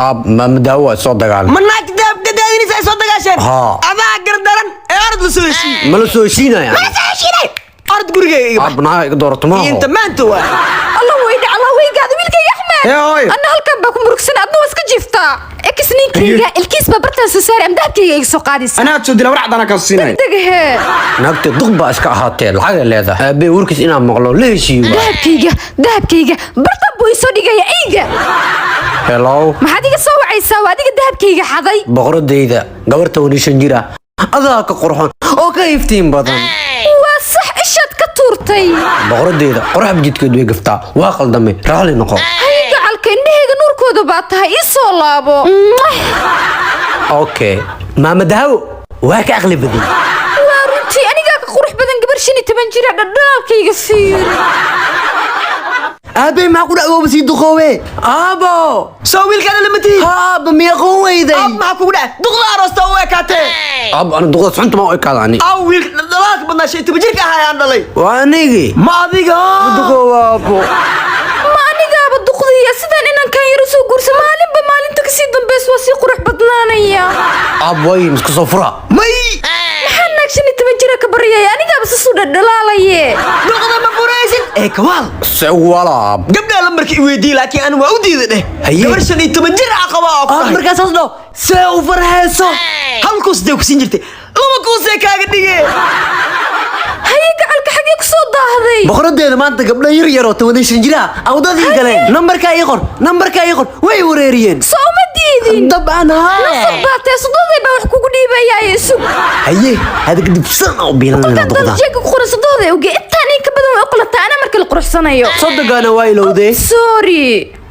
اب ما مداوى صدق على منك داب قدادين سي صدق عشان اما قردرن ارض لسوشي ما لسوشينا يعني ما لسوشينا ارض غريغي اب انا دورت ما انت ما انت الله ويدي الله ويقاد ويلك يا احمد انا هلكن باكم بركسن ادنا واسك جيفتا اكسنينكيغا الكيس ببرتان سساري ام دهبكيغا اي سو قاديس انا تسو دلا ورعد انا كاسيناي دغه نagta duqba iska ahaatee lacag leedahay aabe warkiis inaan maqlo la heshiiyo dahabkayga bartan buu isoo dhigaya eyga hello maxaad iga soo wacaysaa adiga dahabkayga xaday boqoradayda gabarta walishan jira adaa ka qurxoon oo ka iftiin badan waa sax ishaad ka tuurtay boqoradayda qorx jidkeed way gaftaa waa qaldamay raali noqo hayga calka indhahayga nuurkooda baa tahay ii soo laabo okay maama dahaw waa ka aqli badan waa runtii aniga ka qurux badan gabar 15 jir dhadhaabkayga fiir aabe ma ku dhawo si duqowe aabo soo wiilkana lamati aaba miya qoweyday ab ma ku dhac duqda aroosta oo ekate ab ana duqda sunta ma ekadani aw wiil dalaak badna shay tibjirka hayaan dhalay waa anigi ma adiga duqowaabo ma aniga ba duqdiya sidaan inaan kan yar soo guursa maalinba maalinta ka sii dambeys waa si qurux badnaanaya ab way isku soo fura may maxaan naagshani tibjira ka bariyay aniga ba soo dhalaalaye duqda ma furaysid kawaal sawala gabdha lambarkii weydii laakiin aan waa u diiday gabar 15 jir aqaba markaas asdo soo farxayso halkus de ku siin jirtay laba kuusee kaaga dhigay hayga calka xagee ku soo daahday boqoradeeda maanta gabdha yar yar oo 15 jira awdadii galeen nambarka ii qor way wareeriyeen soo ma diidin dabcan nasabaatay sadooday baa wax kugu dhiibayay isug haye hada kadib san oo biilanayna duqda jeeg ku qoran sadooday oge intaan ka badan way qolata ana marka la quruxsanayo sadaqana waa ilowday sorry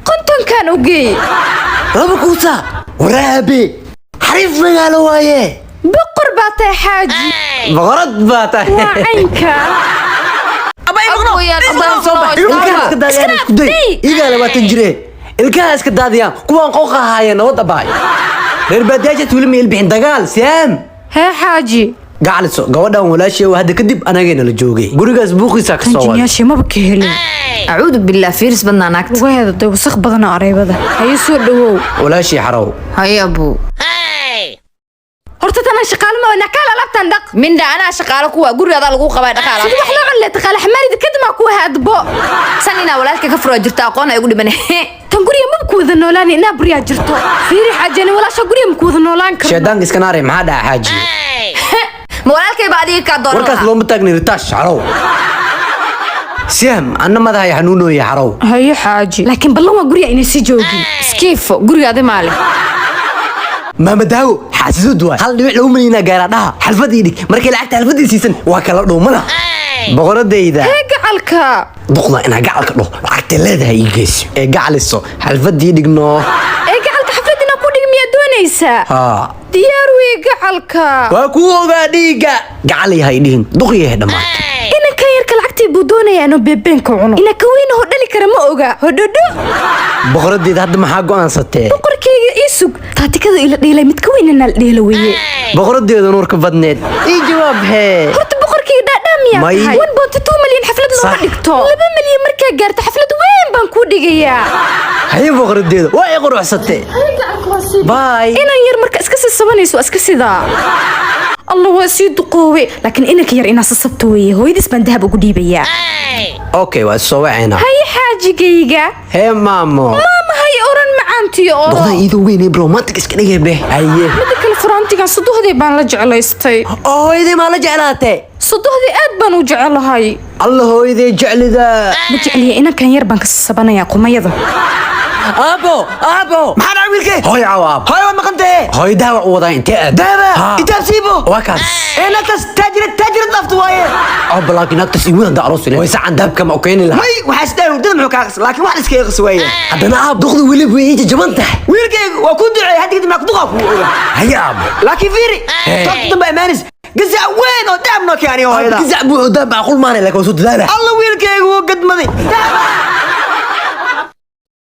konton kan oge laba kuusa waraabe xariif magaalo waaye boqor baatay xaaji boqorad baatay waa caynka abay maqno iga labaatan jire ilkaha iska daadiyaan kuwaan qooqa ahaayeen nabad abaay reer baadiyaasha tuulima ilbixin dagaal siyaam hee xaaji gacaliso gabadhan walaashii hadda kadib anagayna la joogay gurigaas buuqiisa ka soo waday jinyaashii maba ka helin acuudu billah fiiris badnaa naagta weeda day wasakh badan oo areebada haye soo dhawow walaashii xarow haye abu horta tana shaqaale ma wana kala labtan dhaq minda ana shaqaale kuwa guriga lagu qabay dhaqaale wax loo cunle dhaqaale xamaarida kadib ma ku haadbo sanina walaalka ka furo jirta aqoon ay ugu dhiman tan guriga ma ku wada noolaan ina buriya jirto fiiri xajani walaasha guriga ma ku wada noolaan karo sheedan iska naare maxaa dhaca xaaji ma walaalkay baadiga ka doon warkaas loo mataagni ritash xarow سيم أنا ما ذا يحنونه يحرو هاي حاجي لكن بالله ما قري إني سجوجي سكيف قري هذا ماله ما مداو حاسسه دوا هل نوع لو منينا قارناها حلفدي ديك مركي لعبت حلفدي سيسن وكلا دومنا بقرة ديدا هيك علكا دقنا أنا قالك لو لعبت لهذا يجيس قالسه حلفدي ديك نو هيك علكا حفلتنا كودي مية دونيسا ها ديار ويقعلكا وكوغا ديغا قالي هايدين دقيه دمات إنا كيرك لعبتي بدوني أنا بيبينك عنو إنا كوين هدلي كرما أوغا هدودو بقرة ديدا هاد محا قوان ستي بقركي إيسوق تاتي كذا إلا ديلا متكوين إنا ديلوية بقرة ديدا نورك بدنيد إي جواب هي هرت بقركي داميا ماي 1.2 مليون حفلة دكتور 2 مليون مركا قارت حفلة وين بانكو ديغيا هاي بقرة ديدا واي قروح ستي باي إنا ير مركا اسكسي السبانيس واسكسي ذا الله واسيد قوي لكن إنك ير إنا سصبتوي هو يدس من ذهب وقدي بيا أوكي واسوعنا هاي حاجة جيجا هي مامو هاي أوران معانتي أوران دقنا إيدو ويني بروماتيك اسكنيه به هاي مدك الفرانتيكا صدوه دي بان لجعليستي إيدي ما لجعلاتي صدوه دي آد بان وجعلهاي الله إيدي جعل ذا مجعلي إنا كان يربان كسبانا يا قميضة أبو maxaan wiilkay هاي عواب هاي ما qantay هاي داوع وضع انت دابا انت سيبو وكاس انا كاس تاجر ضفت وايه اب لكن اكتس يوين دا عروس ويسا عن داب كما اوكين لها ماي waxaas daa wadada muxuu ka qas laakiin wax iska qas waaye hadana اب دخل ويلي ويجي جبنته wiilkay waa ku ducay hadii ma ku duqaf هيا ابو laakiin fiiri toqdo ba imaanis gaza weyn oo daabno kaani hooyada gaza buu daab aqul maana laka soo dadaala الله wiilkay wuu gadmaday